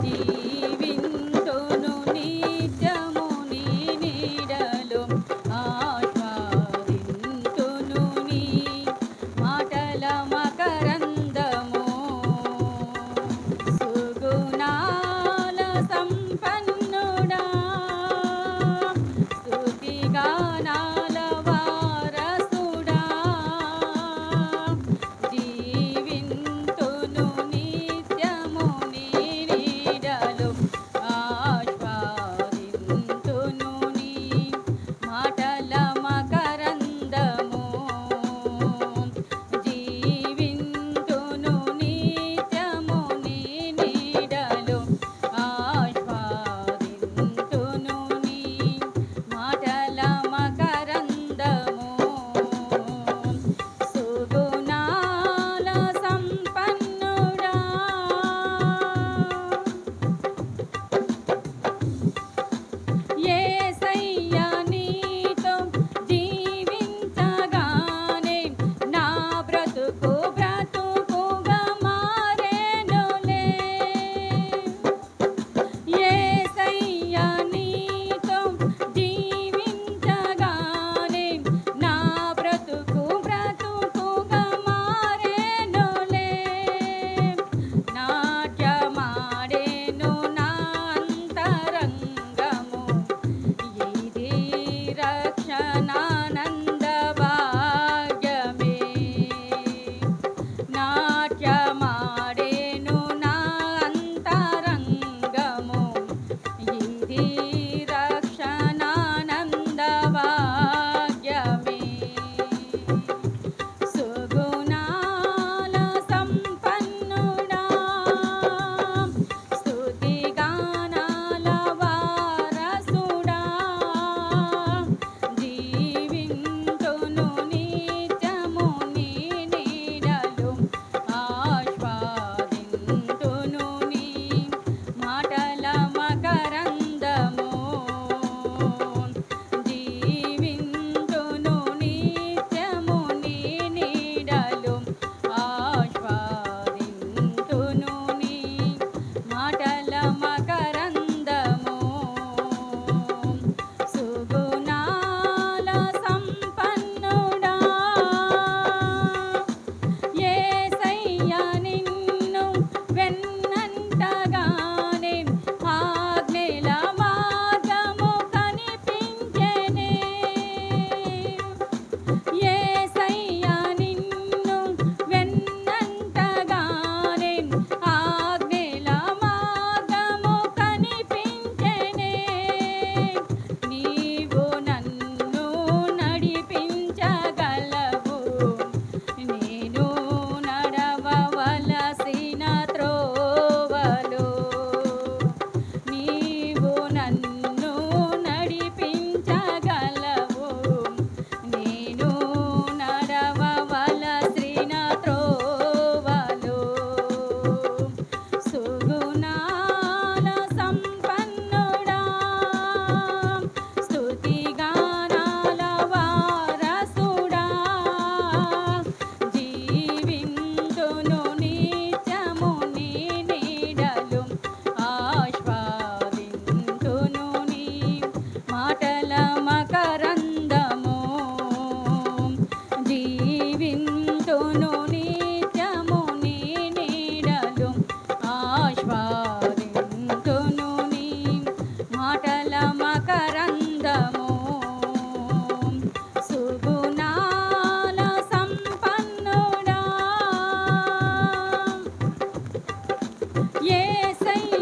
జీవింతును నిత్యము నీ నీడలో ఆస్వాదింతును నీ మాటల మకరందము సుగుణాల సంపన్నుడా స్తుతిగానాల వారసుడా జీవింతును నిత్యము నీ నీడలో ఆస్వాదింతును నీ మాటల మకరందము జీవింతును నిత్యము నీ నీడలో ఆస్వాదింతును నీ మాటల మకరందము సుగుణాల సంపన్నుడా యేసయ్యా నీతో జీవించగానే నా బ్రతుకు బ్రతుకుగా మారెనులే యేసయ్యా నీతో జీవించగానే నా బ్రతుకు బ్రతుకుగా మారెనులే నాట్యమాడెను నా అంతరంగము ఇది రక్షణానంద భాగ్యమే నాట్యమాడెను నా అంతరంగము ఇది రక్షణానంద భాగ్యమే సుగుణాల సంపన్నుడా స్తుతిగానాల వారసుడా జీవింతును నిత్యము నీ నీడలో ఆస్వాదింతును నీ మాటల మకరందము జీవింతును నిత్యము నీ నీడలో ఆస్వాదింతును నీ మాటల మకరందము సుగుణాల సంపన్నుడా యేసయ్యా నిన్ను వెన్నంటగానే ఆజ్ఞల మార్గము కనిపించెనే యేసయ్యా నిన్ను వెన్నంటగానే ఆజ్ఞల మార్గము కనిపించెనే నీవు నన్ను నడిపించగలవు నేను నడవవలసిన త్రోవలో నీవు నన్ను నడిపించగలవు నేను నడవవలసిన త్రోవలో సుగుణాల సంపన్నుడా స్తుతిగానాల వారసుడా జీవింతును నిత్యము నీ నీడలో ఆస్వాదింతును నీ మాటల మకరందము జీవింతును నిత్యము నీ నీడలో ఆస్వాదింతును నీ మాటల మకరందము సుగుణాల సంపన్నుడా యేసయ్యా